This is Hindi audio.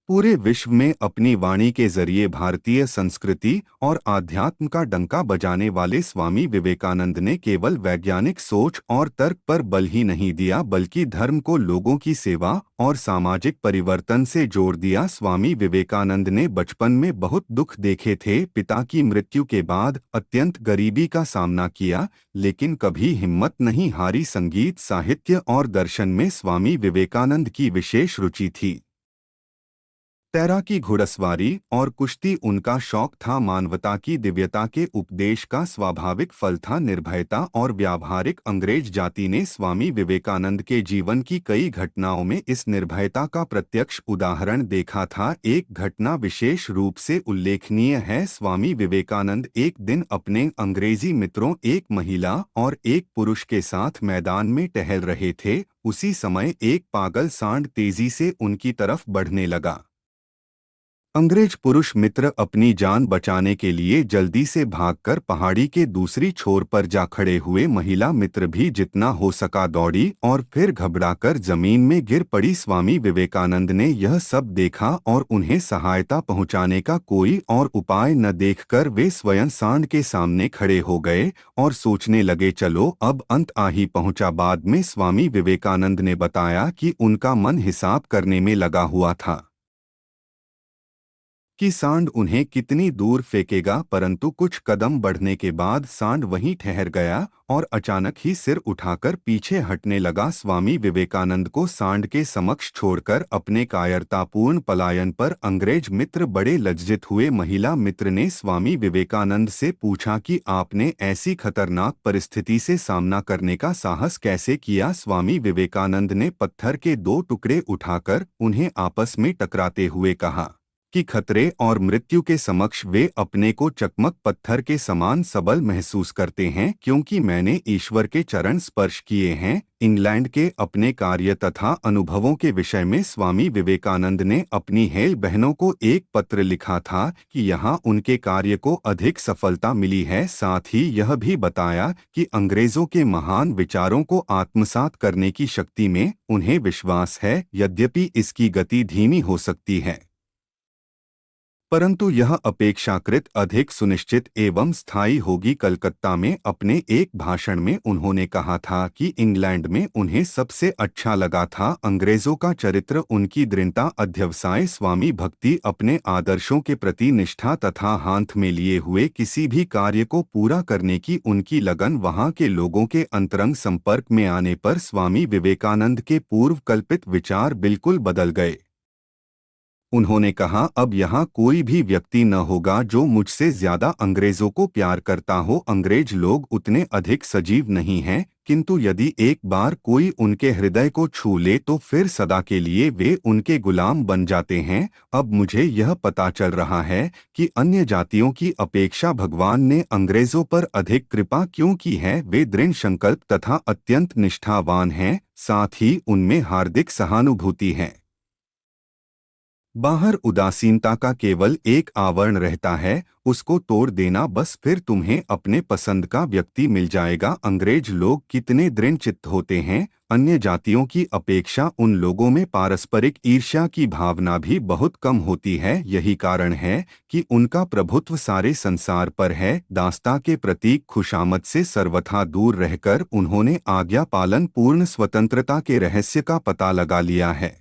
पूरे विश्व में अपनी वाणी के जरिए भारतीय संस्कृति और आध्यात्म का डंका बजाने वाले स्वामी विवेकानंद ने केवल वैज्ञानिक सोच और तर्क पर बल ही नहीं दिया बल्कि धर्म को लोगों की सेवा और सामाजिक परिवर्तन से जोड़ दिया। स्वामी विवेकानंद ने बचपन में बहुत दुख देखे थे, पिता की मृत्यु के बाद अत्यंत गरीबी का सामना किया, लेकिन कभी हिम्मत नहीं हारी। संगीत, साहित्य और दर्शन में स्वामी विवेकानंद की विशेष रुचि थी। तैराकी, घुड़सवारी और कुश्ती उनका शौक था। मानवता की दिव्यता के उपदेश का स्वाभाविक फल था निर्भयता और व्यावहारिक। अंग्रेज जाति ने स्वामी विवेकानंद के जीवन की कई घटनाओं में इस निर्भयता का प्रत्यक्ष उदाहरण देखा था। एक घटना विशेष रूप से उल्लेखनीय है। स्वामी विवेकानंद एक दिन अपने अंग्रेजी मित्रों, एक महिला और एक पुरुष के साथ मैदान में टहल रहे थे। उसी समय एक पागल सांड तेजी से उनकी तरफ बढ़ने लगा। अंग्रेज पुरुष मित्र अपनी जान बचाने के लिए जल्दी से भागकर पहाड़ी के दूसरी छोर पर जा खड़े हुए। महिला मित्र भी जितना हो सका दौड़ी और फिर घबराकर जमीन में गिर पड़ी। स्वामी विवेकानंद ने यह सब देखा और उन्हें सहायता पहुंचाने का कोई और उपाय न देखकर वे स्वयं सांड के सामने खड़े हो गए और सोचने लगे, चलो अब अंत आ ही पहुंचा। बाद में स्वामी विवेकानंद ने बताया कि उनका मन हिसाब करने में लगा हुआ था कि सांड उन्हें कितनी दूर फेंकेगा, परंतु कुछ कदम बढ़ने के बाद सांड वहीं ठहर गया और अचानक ही सिर उठाकर पीछे हटने लगा। स्वामी विवेकानंद को सांड के समक्ष छोड़कर अपने कायरतापूर्ण पलायन पर अंग्रेज मित्र बड़े लज्जित हुए। महिला मित्र ने स्वामी विवेकानंद से पूछा कि आपने ऐसी खतरनाक परिस्थिति से सामना करने का साहस कैसे किया। स्वामी विवेकानंद ने पत्थर के दो टुकड़े उठाकर उन्हें आपस में टकराते हुए कहा कि खतरे और मृत्यु के समक्ष वे अपने को चकमक पत्थर के समान सबल महसूस करते हैं, क्योंकि मैंने ईश्वर के चरण स्पर्श किए हैं। इंग्लैंड के अपने कार्य तथा अनुभवों के विषय में स्वामी विवेकानंद ने अपनी हेल बहनों को एक पत्र लिखा था कि यहाँ उनके कार्य को अधिक सफलता मिली है। साथ ही यह भी बताया कि अंग्रेजों के महान विचारों को आत्मसात करने की शक्ति में उन्हें विश्वास है, यद्यपि इसकी गति धीमी हो सकती है, परंतु यह अपेक्षाकृत अधिक सुनिश्चित एवं स्थायी होगी। कलकत्ता में अपने एक भाषण में उन्होंने कहा था कि इंग्लैंड में उन्हें सबसे अच्छा लगा था अंग्रेजों का चरित्र, उनकी दृढ़ता, अध्यवसाय, स्वामी भक्ति, अपने आदर्शों के प्रति निष्ठा तथा हाथ में लिए हुए किसी भी कार्य को पूरा करने की उनकी लगन। वहां के लोगों के अंतरंग संपर्क में आने पर स्वामी विवेकानंद के पूर्व कल्पित विचार बिल्कुल बदल गए। उन्होंने कहा, अब यहाँ कोई भी व्यक्ति न होगा जो मुझसे ज्यादा अंग्रेजों को प्यार करता हो। अंग्रेज लोग उतने अधिक सजीव नहीं हैं, किंतु यदि एक बार कोई उनके हृदय को छू ले तो फिर सदा के लिए वे उनके गुलाम बन जाते हैं। अब मुझे यह पता चल रहा है कि अन्य जातियों की अपेक्षा भगवान ने अंग्रेजों पर अधिक कृपा क्यों की है। वे दृढ़ संकल्प तथा अत्यंत निष्ठावान हैं, साथ ही उनमें हार्दिक सहानुभूति है। बाहर उदासीनता का केवल एक आवरण रहता है, उसको तोड़ देना बस, फिर तुम्हें अपने पसंद का व्यक्ति मिल जाएगा। अंग्रेज लोग कितने दृढ़ चित्त होते हैं। अन्य जातियों की अपेक्षा उन लोगों में पारस्परिक ईर्ष्या की भावना भी बहुत कम होती है। यही कारण है कि उनका प्रभुत्व सारे संसार पर है। दासता के प्रतीक खुशामद से सर्वथा दूर रहकर उन्होंने आज्ञा पालन पूर्ण स्वतंत्रता के रहस्य का पता लगा लिया है।